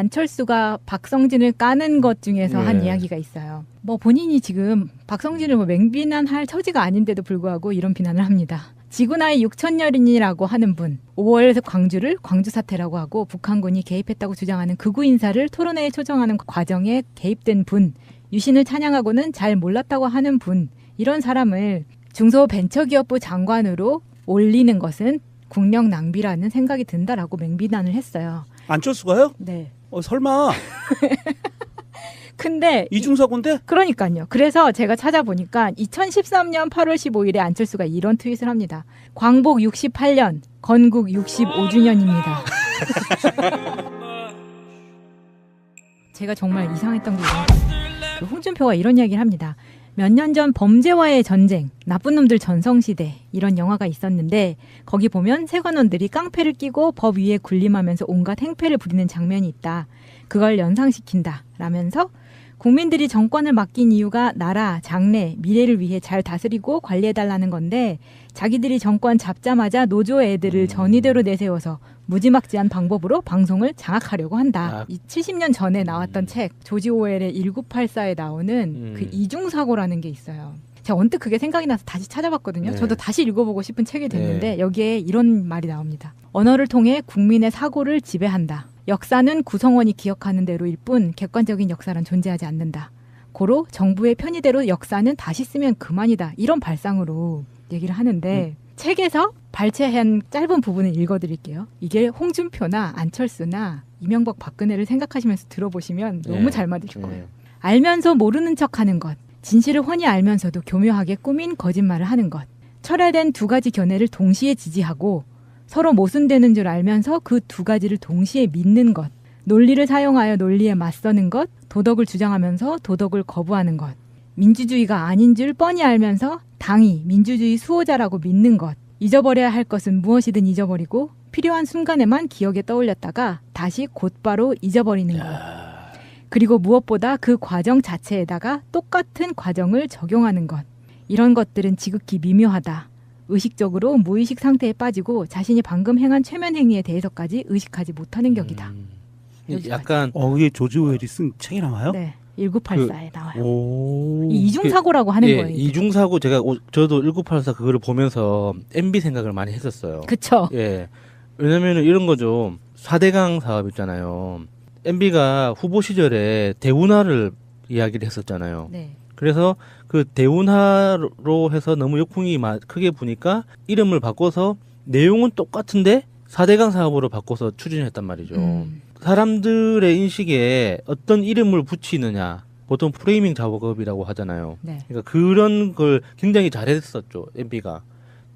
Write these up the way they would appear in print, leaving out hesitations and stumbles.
안철수가 박성진을 까는 것 중에서 한 네. 이야기가 있어요. 뭐 본인이 지금 박성진을 뭐 맹비난할 처지가 아닌데도 불구하고 이런 비난을 합니다. 지구 나이 6천년이라고 하는 분, 5월 광주를 광주 사태라고 하고 북한군이 개입했다고 주장하는 극우 인사를 토론회에 초청하는 과정에 개입된 분, 유신을 찬양하고는 잘 몰랐다고 하는 분, 이런 사람을 중소벤처기업부 장관으로 올리는 것은 국력 낭비라는 생각이 든다라고 맹비난을 했어요. 안철수가요? 네. 설마 근데 이중사고인데? 그러니까요. 그래서 제가 찾아보니까 2013년 8월 15일에 안철수가 이런 트윗을 합니다. 광복 68년, 건국 65주년입니다. 제가 정말 이상했던 게 홍준표가 이런 이야기를 합니다. 몇 년 전 범죄와의 전쟁, 나쁜 놈들 전성시대 이런 영화가 있었는데 거기 보면 세관원들이 깡패를 끼고 법 위에 군림하면서 온갖 행패를 부리는 장면이 있다. 그걸 연상시킨다. 라면서 국민들이 정권을 맡긴 이유가 나라, 장래, 미래를 위해 잘 다스리고 관리해달라는 건데 자기들이 정권 잡자마자 노조 애들을 전위대로 내세워서 무지막지한 방법으로 방송을 장악하려고 한다. 이 70년 전에 나왔던 책 조지 오웰의 1984에 나오는 그 이중사고라는 게 있어요. 제가 언뜻 그게 생각이 나서 다시 찾아봤거든요. 네. 저도 다시 읽어보고 싶은 책이 됐는데 여기에 이런 말이 나옵니다. 언어를 통해 국민의 사고를 지배한다. 역사는 구성원이 기억하는 대로일 뿐 객관적인 역사란 존재하지 않는다. 고로 정부의 편의대로 역사는 다시 쓰면 그만이다. 이런 발상으로 얘기를 하는데 책에서 발췌한 짧은 부분을 읽어드릴게요. 이게 홍준표나 안철수나 이명박 박근혜를 생각하시면서 들어보시면 너무 잘 맞으실 거예요. 알면서 모르는 척하는 것. 진실을 훤히 알면서도 교묘하게 꾸민 거짓말을 하는 것. 철회된 두 가지 견해를 동시에 지지하고 서로 모순되는 줄 알면서 그 두 가지를 동시에 믿는 것. 논리를 사용하여 논리에 맞서는 것. 도덕을 주장하면서 도덕을 거부하는 것. 민주주의가 아닌 줄 뻔히 알면서 당이 민주주의 수호자라고 믿는 것. 잊어버려야 할 것은 무엇이든 잊어버리고 필요한 순간에만 기억에 떠올렸다가 다시 곧바로 잊어버리는 것. 그리고 무엇보다 그 과정 자체에다가 똑같은 과정을 적용하는 것. 이런 것들은 지극히 미묘하다. 의식적으로 무의식 상태에 빠지고 자신이 방금 행한 최면 행위에 대해서까지 의식하지 못하는 격이다. 약간 이게 조지 오웰이 쓴 책이 나와요? 네. 1984에 나와요. 오. 이 이중사고라고 하는 거예요. 이중사고 저도 1984 그거를 보면서 MB 생각을 많이 했었어요. 그쵸. 예. 왜냐면은 이런 거죠. 4대강 사업 있잖아요. MB가 후보 시절에 대운하를 이야기를 했었잖아요. 네. 그래서 그 대운하로 해서 너무 역풍이 크게 부니까 이름을 바꿔서 내용은 똑같은데 4대강 사업으로 바꿔서 추진했단 말이죠. 사람들의 인식에 어떤 이름을 붙이느냐, 보통 프레이밍 작업이라고 하잖아요. 네. 그러니까 그런 걸 굉장히 잘했었죠, MB가.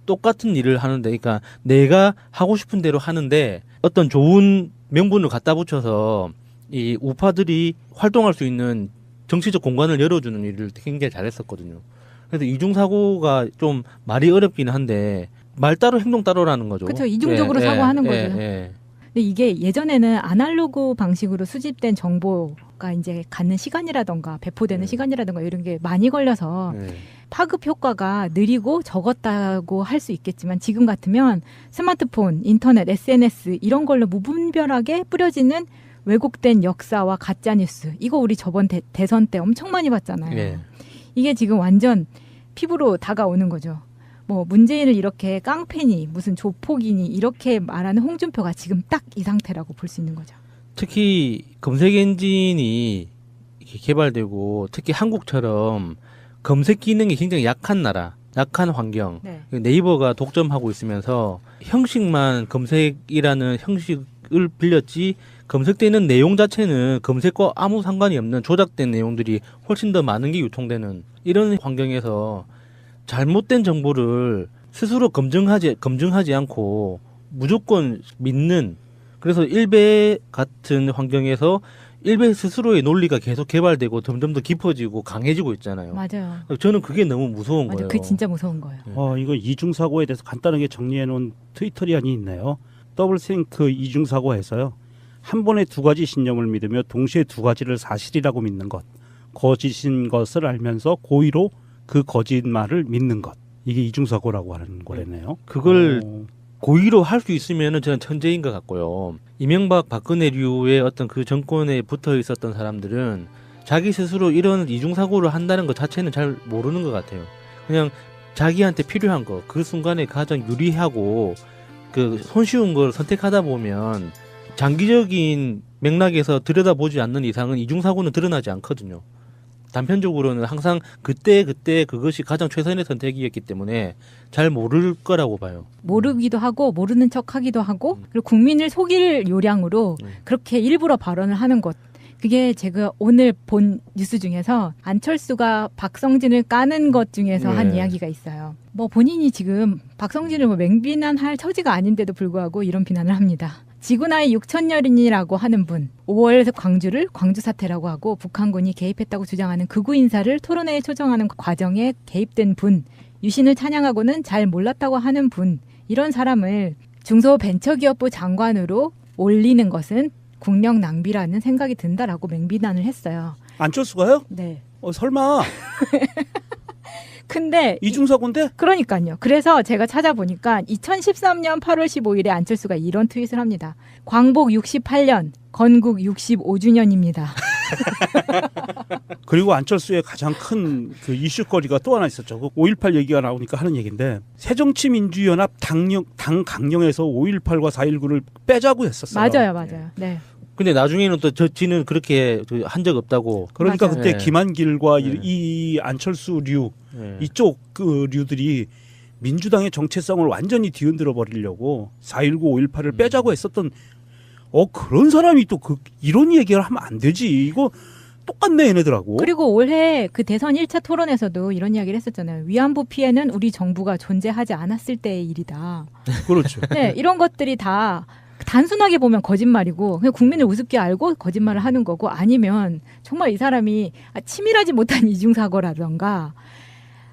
똑같은 일을 하는데, 그러니까 내가 하고 싶은 대로 하는데 어떤 좋은 명분을 갖다 붙여서 이 우파들이 활동할 수 있는 정치적 공간을 열어주는 일을 굉장히 잘했었거든요. 그래서 이중사고가 좀 말이 어렵긴 한데 말 따로 행동 따로라는 거죠. 그렇죠. 이중적으로 사고하는 거죠. 근데 이게 예전에는 아날로그 방식으로 수집된 정보가 이제 갖는 시간이라던가 배포되는 시간이라던가 이런 게 많이 걸려서 파급 효과가 느리고 적었다고 할 수 있겠지만 지금 같으면 스마트폰, 인터넷, SNS 이런 걸로 무분별하게 뿌려지는 왜곡된 역사와 가짜뉴스 이거 우리 저번 대선 때 엄청 많이 봤잖아요. 이게 지금 완전 피부로 다가오는 거죠. 뭐 문재인을 이렇게 깡패니 무슨 조폭이니 이렇게 말하는 홍준표가 지금 딱 이 상태라고 볼 수 있는 거죠. 특히 검색 엔진이 이렇게 개발되고 특히 한국처럼 검색 기능이 굉장히 약한 나라, 약한 환경. 네이버가 독점하고 있으면서 형식만 검색이라는 형식을 빌렸지 검색되는 내용 자체는 검색과 아무 상관이 없는 조작된 내용들이 훨씬 더 많은 게 유통되는 이런 환경에서 잘못된 정보를 스스로 검증하지 않고 무조건 믿는 그래서 일베 같은 환경에서 일베 스스로의 논리가 계속 개발되고 점점 더 깊어지고 강해지고 있잖아요. 맞아요. 저는 그게 너무 무서운 맞아요. 거예요. 그게 진짜 무서운 거예요. 이거 이중사고에 대해서 간단하게 정리해 놓은 트위터리안이 있네요. 더블싱크 이중사고에서요. 한 번에 두 가지 신념을 믿으며 동시에 두 가지를 사실이라고 믿는 것. 거짓인 것을 알면서 고의로 그 거짓말을 믿는 것. 이게 이중사고라고 하는 거래네요. 그걸 고의로 할 수 있으면은 저는 천재인 것 같고요. 이명박 박근혜류의 어떤 그 정권에 붙어 있었던 사람들은 자기 스스로 이런 이중사고를 한다는 것 자체는 잘 모르는 것 같아요. 그냥 자기한테 필요한 거, 그 순간에 가장 유리하고 그 손쉬운 걸 선택하다 보면 장기적인 맥락에서 들여다보지 않는 이상은 이중사고는 드러나지 않거든요. 단편적으로는 항상 그때 그것이 가장 최선의 선택이었기 때문에 잘 모를 거라고 봐요. 모르기도 하고 모르는 척하기도 하고 그리고 국민을 속일 요량으로 그렇게 일부러 발언을 하는 것. 그게 제가 오늘 본 뉴스 중에서 안철수가 박성진을 까는 것 중에서 한 이야기가 있어요. 뭐 본인이 지금 박성진을 뭐 맹비난할 처지가 아닌데도 불구하고 이런 비난을 합니다. 지구 나이 6천년이라고 하는 분, 5월 광주를 광주 사태라고 하고 북한군이 개입했다고 주장하는 극우 인사를 토론회에 초청하는 과정에 개입된 분, 유신을 찬양하고는 잘 몰랐다고 하는 분, 이런 사람을 중소벤처기업부 장관으로 올리는 것은 국력 낭비라는 생각이 든다라고 맹비난을 했어요. 안철수가요? 네. 설마 근데 이중사고인데? 그러니까요. 그래서 제가 찾아보니까 2013년 8월 15일에 안철수가 이런 트윗을 합니다. 광복 68년, 건국 65주년입니다. 그리고 안철수의 가장 큰 그 이슈거리가 또 하나 있었죠. 그 5.18 얘기가 나오니까 하는 얘기인데 새정치민주연합 당 강령에서 5.18과 4.19를 빼자고 했었어요. 맞아요. 네. 근데 나중에는 또 지는 그렇게 한 적 없다고. 그러니까 맞아요. 그때 네. 김한길과 이 안철수류 이쪽 그 류들이 민주당의 정체성을 완전히 뒤흔들어 버리려고 4.19, 5.18을 빼자고 했었던 그런 사람이 또 이런 얘기를 하면 안 되지. 이거 똑같네 얘네들하고. 그리고 올해 그 대선 1차 토론에서도 이런 이야기를 했었잖아요. 위안부 피해는 우리 정부가 존재하지 않았을 때의 일이다. 그렇죠. 네, 이런 것들이 다 단순하게 보면 거짓말이고 그냥 국민을 우습게 알고 거짓말을 하는 거고 아니면 정말 이 사람이 치밀하지 못한 이중사고라던가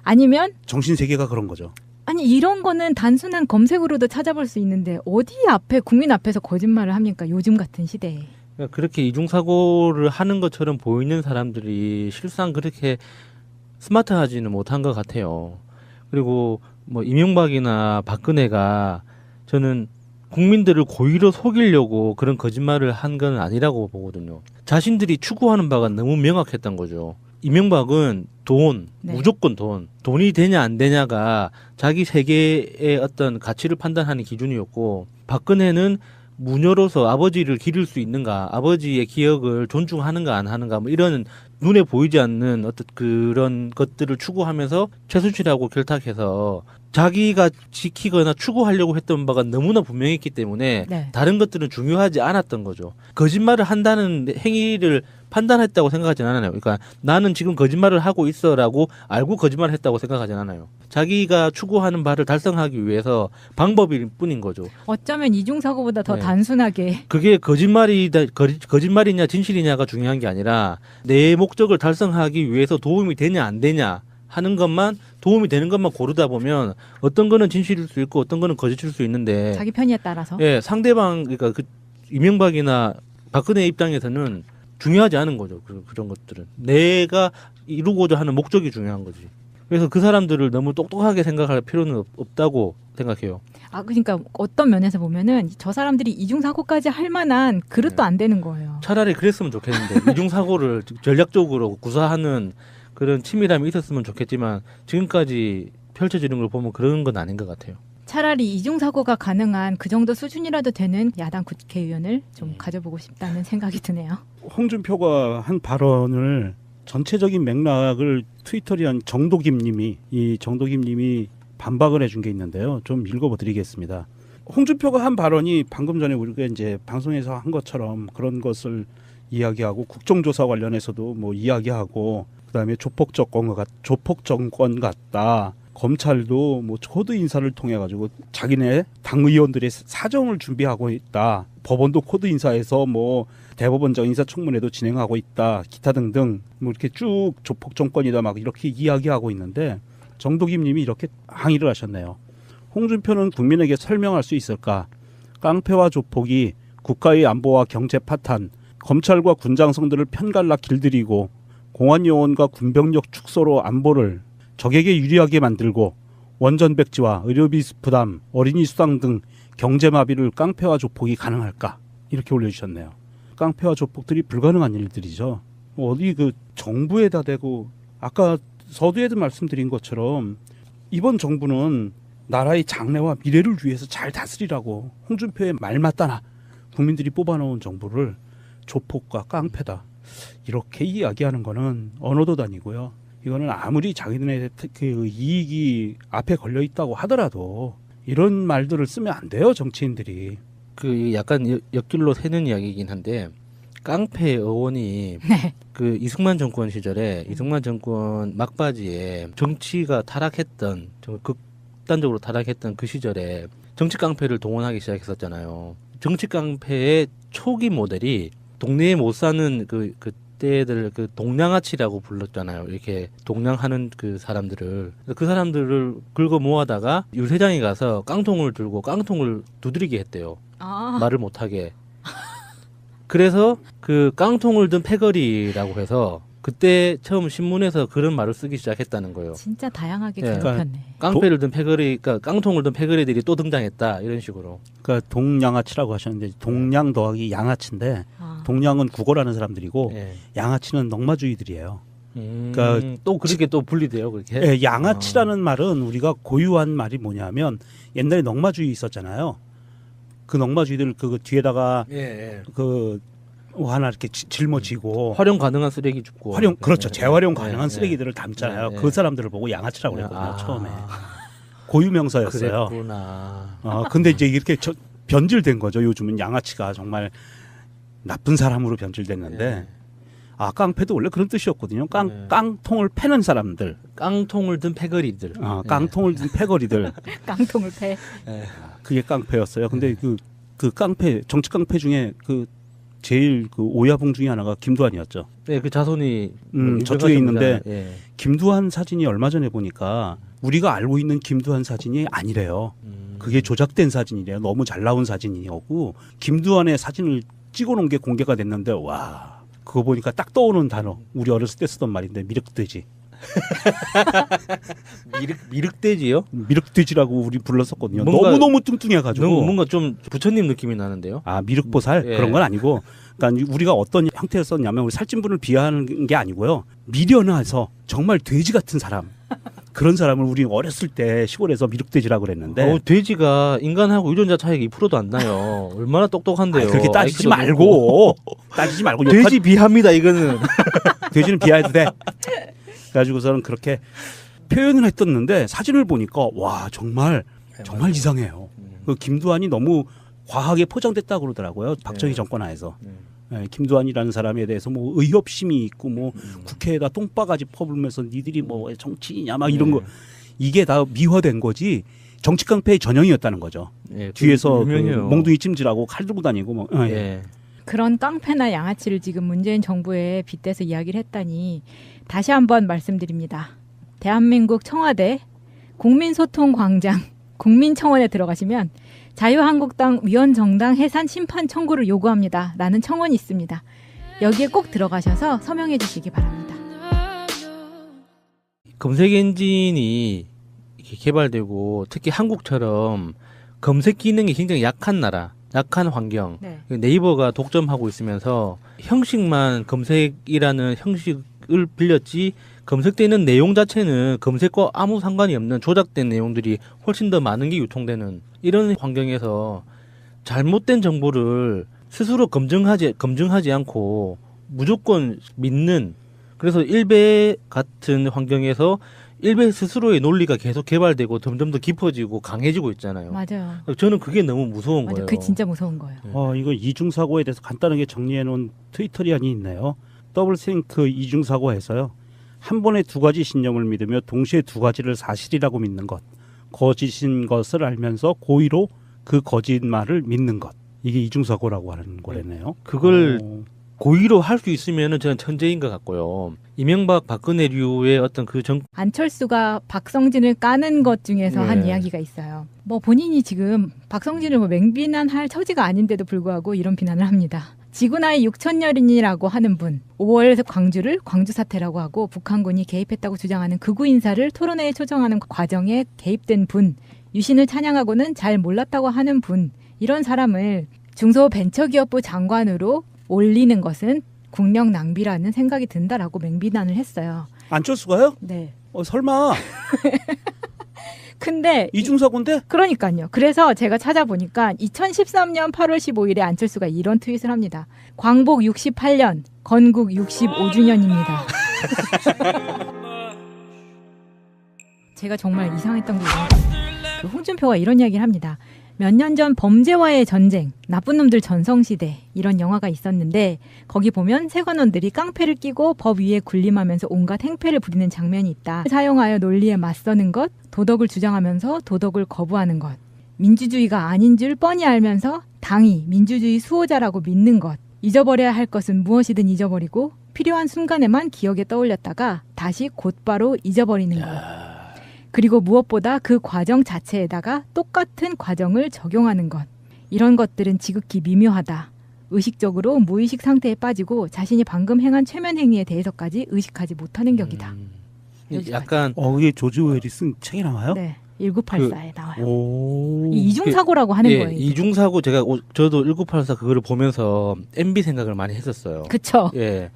아니면 정신세계가 그런 거죠. 아니 이런 거는 단순한 검색으로도 찾아볼 수 있는데 어디 앞에 국민 앞에서 거짓말을 합니까? 요즘 같은 시대에. 그러니까 그렇게 이중사고를 하는 것처럼 보이는 사람들이 실상 그렇게 스마트하지는 못한 것 같아요. 그리고 뭐 이명박이나 박근혜가 저는 국민들을 고의로 속이려고 그런 거짓말을 한 건 아니라고 보거든요. 자신들이 추구하는 바가 너무 명확했던 거죠. 이명박은 돈, 네. 무조건 돈이 되냐 안 되냐가 자기 세계의 어떤 가치를 판단하는 기준이었고, 박근혜는 무녀로서 아버지를 기를 수 있는가, 아버지의 기억을 존중하는가 안 하는가, 뭐 이런 눈에 보이지 않는 어떤 그런 것들을 추구하면서 최순실하고 결탁해서 자기가 지키거나 추구하려고 했던 바가 너무나 분명했기 때문에 네. 다른 것들은 중요하지 않았던 거죠. 거짓말을 한다는 행위를 판단했다고 생각하진 않아요. 그러니까 나는 지금 거짓말을 하고 있어라고 알고 거짓말을 했다고 생각하진 않아요. 자기가 추구하는 바를 달성하기 위해서 방법일 뿐인 거죠. 어쩌면 이중사고보다 더 네. 단순하게 그게 거짓말이냐 진실이냐가 중요한 게 아니라 내 목적을 달성하기 위해서 도움이 되냐 안 되냐 하는 것만, 도움이 되는 것만 고르다 보면 어떤 거는 진실일 수 있고 어떤 거는 거짓일 수 있는데, 자기 편의에 따라서 예, 상대방, 그러니까 그 이명박이나 박근혜 입장에서는 중요하지 않은 거죠. 그런 것들은 내가 이루고자 하는 목적이 중요한 거지. 그래서 그 사람들을 너무 똑똑하게 생각할 필요는 없다고 생각해요. 그러니까 어떤 면에서 보면은 저 사람들이 이중사고까지 할 만한 그릇도 안 되는 거예요. 차라리 그랬으면 좋겠는데 이중사고를 전략적으로 구사하는 그런 치밀함이 있었으면 좋겠지만 지금까지 펼쳐지는 걸 보면 그런 건 아닌 것 같아요. 차라리 이중사고가 가능한 그 정도 수준이라도 되는 야당 국회의원을 좀 가져보고 싶다는 생각이 드네요. 홍준표가 한 발언을 전체적인 맥락을 트위터에 한 정도김님이 반박을 해준 게 있는데요. 좀 읽어드리겠습니다. 홍준표가 한 발언이 방금 전에 우리가 이제 방송에서 한 것처럼 그런 것을 이야기하고 국정조사 관련해서도 뭐 이야기하고 그다음에 조폭 정권 같다. 검찰도 뭐 코드 인사를 통해 가지고 자기네 당 의원들의 사정을 준비하고 있다. 법원도 코드 인사에서 뭐 대법원장 인사청문회도 진행하고 있다. 기타 등등 뭐 이렇게 쭉 조폭 정권이다 막 이렇게 이야기하고 있는데 정도김님이 이렇게 항의를 하셨네요. 홍준표는 국민에게 설명할 수 있을까? 깡패와 조폭이 국가의 안보와 경제 파탄, 검찰과 군장성들을 편갈라 길들이고 공안요원과 군병력 축소로 안보를 적에게 유리하게 만들고 원전백지와 의료비 부담, 어린이 수당 등 경제마비를 깡패와 조폭이 가능할까? 이렇게 올려주셨네요. 깡패와 조폭들이 불가능한 일들이죠. 어디 그 정부에다 대고 아까 서두에도 말씀드린 것처럼 이번 정부는 나라의 장래와 미래를 위해서 잘 다스리라고 홍준표의 말 맞다나 국민들이 뽑아놓은 정부를 조폭과 깡패다 이렇게 이야기하는 거는 언어도 아니고요. 이거는 아무리 자기네 그 이익이 앞에 걸려 있다고 하더라도 이런 말들을 쓰면 안 돼요, 정치인들이. 그 약간 옆길로 새는 이야기이긴 한데 깡패 의원이 네. 그 이승만 정권 시절에 이승만 정권 막바지에 정치가 타락했던 정말 극단적으로 타락했던 그 시절에 정치 깡패를 동원하기 시작했었잖아요. 정치 깡패의 초기 모델이 동네에 못 사는 그때들 그 동량아치라고 불렀잖아요. 이렇게 동량하는 그 사람들을 그 사람들을 긁어 모아다가 유세장에 가서 깡통을 들고 깡통을 두드리게 했대요. 말을 못하게. 그래서 그 깡통을 든 패거리라고 해서 그때 처음 신문에서 그런 말을 쓰기 시작했다는 거예요. 진짜 다양하게 예. 괴롭혔네. 깡패를 든 패거리, 그러니까 깡통을 든 패거리들이 또 등장했다 이런 식으로. 그러니까 동양아치라고 하셨는데 동양 더하기 양아치인데 동양은 국어라는 사람들이고 예. 양아치는 넉마주의들이에요. 그러니까 또 그렇게 또 분리돼요, 그렇게. 예, 양아치라는 말은 우리가 고유한 말이 뭐냐면 옛날에 넉마주의 있었잖아요. 그 넉마주의들 그 뒤에다가 예. 그 하나 이렇게 짊어지고 활용 가능한 쓰레기 줍고. 그렇죠. 재활용 예, 가능한 예. 쓰레기들을 담잖아요. 예, 예. 그 사람들을 보고 양아치라고 그랬거든요. 처음에 아, 고유명사였어요. 그랬구나. 근데 이제 이렇게 변질된 거죠. 요즘은 양아치가 정말 나쁜 사람으로 변질됐는데 예. 깡패도 원래 그런 뜻이었거든요. 예. 깡통을 패는 사람들, 깡통을 든 패거리들. 깡통을 든 패거리들. 깡통을 패. 예. 그게 깡패였어요. 근데 그 깡패 정치 깡패 중에 그 제일 그 오야붕 중에 하나가 김두한이었죠. 네, 그 자손이 저쪽에 있는데 예. 김두한 사진이 얼마 전에 보니까 우리가 알고 있는 김두한 사진이 아니래요. 그게 조작된 사진이래요. 너무 잘 나온 사진이었고 김두한의 사진을 찍어놓은 게 공개가 됐는데 와 그거 보니까 딱 떠오르는 단어 우리 어렸을 때 쓰던 말인데 미륵돼지. 미륵돼지요? 미륵돼지라고 우리 불렀었거든요. 뭔가- 너무 뚱뚱해가지고. 뭔가 좀 부처님 느낌이 나는데요. 미륵보살 예. 그런 건 아니고, 그러니까 우리가 어떤 형태를 썼냐면 우리 살찐분을 비하하는 게 아니고요. 미련해서 정말 돼지 같은 사람. 그런 사람을 우리 어렸을 때 시골에서 미륵돼지라고 그랬는데. 돼지가 인간하고 유전자 차이가 2%도 안 나요. 얼마나 똑똑한데요. 그렇게 따지지 IQ도 말고. 따지지 말고. 돼지 비합니다, 이거는. 돼지는 비하해도 돼. 그래가지고서는 그렇게 표현을 했었는데 사진을 보니까 와 정말 이상해요. 그 김두한이 너무 과하게 포장됐다고 그러더라고요. 박정희 정권 하에서. 예, 김두한이라는 사람에 대해서 뭐 의협심이 있고 뭐 국회에다 똥바가지 퍼불면서 니들이 뭐 정치이냐 막 이런 거 이게 다 미화된 거지 정치 깡패의 전형이었다는 거죠. 예, 뒤에서 그 유명해요. 몽둥이 찜질하고 칼 들고 다니고 뭐. 예. 예. 그런 깡패나 양아치를 지금 문재인 정부에 빗대서 이야기를 했다니 다시 한번 말씀드립니다. 대한민국 청와대 국민소통광장 국민청원에 들어가시면 자유한국당 위원정당 해산 심판 청구를 요구합니다. 라는 청원이 있습니다. 여기에 꼭 들어가셔서 서명해 주시기 바랍니다. 검색 엔진이 이렇게 개발되고 특히 한국처럼 검색 기능이 굉장히 약한 나라, 약한 환경. 네. 네이버가 독점하고 있으면서 형식만 검색이라는 형식을 빌렸지 검색되는 내용 자체는 검색과 아무 상관이 없는 조작된 내용들이 훨씬 더 많은 게 유통되는 이런 환경에서 잘못된 정보를 스스로 검증하지 않고 무조건 믿는, 그래서 일베 같은 환경에서 일베 스스로의 논리가 계속 개발되고 점점 더 깊어지고 강해지고 있잖아요. 맞아요. 저는 그게 너무 무서운 맞아요. 거예요. 그게 진짜 무서운 거예요. 이거 이중사고에 대해서 간단하게 정리해 놓은 트위터리안이 있네요. 더블싱크 이중사고에서요. 한 번에 두 가지 신념을 믿으며 동시에 두 가지를 사실이라고 믿는 것. 거짓인 것을 알면서 고의로 그 거짓말을 믿는 것. 이게 이중사고라고 하는 거래네요. 그걸 고의로 할 수 있으면은 저는 천재인 것 같고요. 이명박 박근혜류의 어떤 그 안철수가 박성진을 까는 것 중에서 한 네. 이야기가 있어요. 뭐 본인이 지금 박성진을 뭐 맹비난할 처지가 아닌데도 불구하고 이런 비난을 합니다. 지구 나이 6천년이라고 하는 분, 5월 광주를 광주 사태라고 하고 북한군이 개입했다고 주장하는 극우 인사를 토론회에 초청하는 과정에 개입된 분, 유신을 찬양하고는 잘 몰랐다고 하는 분, 이런 사람을 중소벤처기업부 장관으로 올리는 것은 국력 낭비라는 생각이 든다라고 맹비난을 했어요. 안철수가요? 네. 설마 근데 이중사고인데? 그러니까요. 그래서 제가 찾아보니까 2013년 8월 15일에 안철수가 이런 트윗을 합니다. 광복 68년, 건국 65주년입니다. 제가 정말 이상했던 게 그 홍준표가 이런 이야기를 합니다. 몇 년 전 범죄와의 전쟁, 나쁜 놈들 전성시대 이런 영화가 있었는데 거기 보면 세관원들이 깡패를 끼고 법 위에 군림하면서 온갖 행패를 부리는 장면이 있다. 사용하여 논리에 맞서는 것, 도덕을 주장하면서 도덕을 거부하는 것, 민주주의가 아닌 줄 뻔히 알면서 당이 민주주의 수호자라고 믿는 것, 잊어버려야 할 것은 무엇이든 잊어버리고 필요한 순간에만 기억에 떠올렸다가 다시 곧바로 잊어버리는 것. 그리고 무엇보다 그 과정 자체에다가 똑같은 과정을 적용하는 것. 이런 것들은 지극히 미묘하다. 의식적으로 무의식 상태에 빠지고 자신이 방금 행한 최면 행위에 대해서까지 의식하지 못하는 격이다. 약간 이게 조지 오웰이 쓴 책이 나와요? 네, 1984에 나와요. 오. 이 이중사고라고 하는 거예요. 이게. 이중사고 저도 1984 그거를 보면서 MB 생각을 많이 했었어요. 그쵸. 예.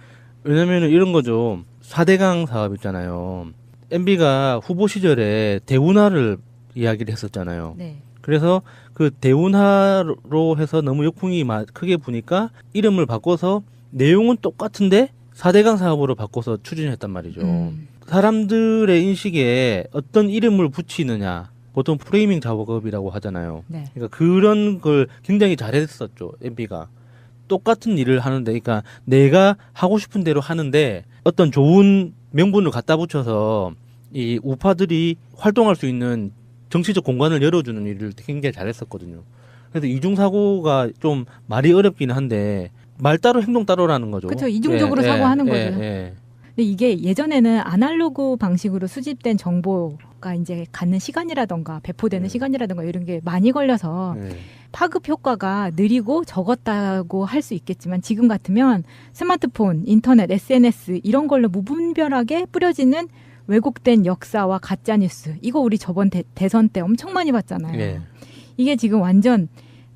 왜냐면은 이런 거죠. 4대강 사업 있잖아요. MB가 후보 시절에 대운하를 이야기를 했었잖아요. 네. 그래서 그 대운하로 해서 너무 역풍이 크게 부니까 이름을 바꿔서 내용은 똑같은데 4대강 사업으로 바꿔서 추진했단 말이죠. 사람들의 인식에 어떤 이름을 붙이느냐, 보통 프레이밍 작업이라고 하잖아요. 네. 그러니까 그런 걸 굉장히 잘했었죠, MB가. 똑같은 일을 하는데, 그러니까 내가 하고 싶은 대로 하는데 어떤 좋은 명분을 갖다 붙여서 이 우파들이 활동할 수 있는 정치적 공간을 열어주는 일을 굉장히 잘했었거든요. 그래서 이중사고가 좀 말이 어렵긴 한데 말 따로 행동 따로라는 거죠. 그렇죠. 이중적으로 사고하는 거죠. 근데 이게 예전에는 아날로그 방식으로 수집된 정보가 이제 갖는 시간이라던가 배포되는 시간이라던가 이런 게 많이 걸려서 파급 효과가 느리고 적었다고 할 수 있겠지만 지금 같으면 스마트폰, 인터넷, SNS 이런 걸로 무분별하게 뿌려지는 왜곡된 역사와 가짜뉴스, 이거 우리 저번 대선 때 엄청 많이 봤잖아요. 이게 지금 완전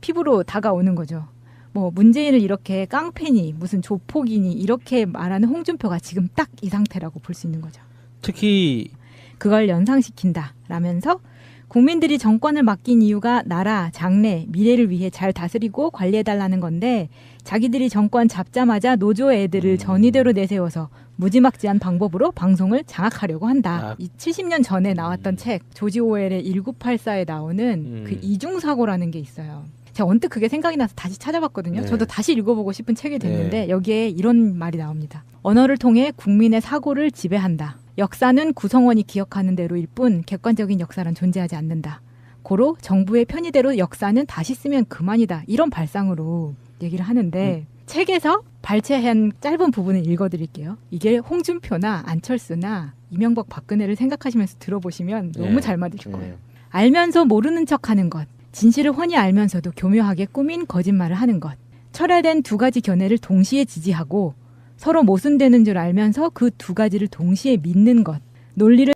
피부로 다가오는 거죠. 뭐 문재인을 이렇게 깡패니 무슨 조폭이니 이렇게 말하는 홍준표가 지금 딱 이 상태라고 볼 수 있는 거죠. 특히 그걸 연상시킨다라면서 국민들이 정권을 맡긴 이유가 나라, 장래, 미래를 위해 잘 다스리고 관리해달라는 건데 자기들이 정권 잡자마자 노조 애들을 전위대로 내세워서 무지막지한 방법으로 방송을 장악하려고 한다. 이 70년 전에 나왔던 책 조지 오웰의 1984에 나오는 그 이중사고라는 게 있어요. 제가 언뜻 그게 생각이 나서 다시 찾아봤거든요. 저도 다시 읽어보고 싶은 책이 됐는데 여기에 이런 말이 나옵니다. 언어를 통해 국민의 사고를 지배한다. 역사는 구성원이 기억하는 대로일 뿐 객관적인 역사란 존재하지 않는다. 고로 정부의 편의대로 역사는 다시 쓰면 그만이다. 이런 발상으로 얘기를 하는데 책에서 발췌한 짧은 부분을 읽어드릴게요. 이게 홍준표나 안철수나 이명박 박근혜를 생각하시면서 들어보시면 너무 잘 맞으실 거예요. 알면서 모르는 척하는 것. 진실을 훤히 알면서도 교묘하게 꾸민 거짓말을 하는 것. 철회된 두 가지 견해를 동시에 지지하고 서로 모순되는 줄 알면서 그 두 가지를 동시에 믿는 것. 논리를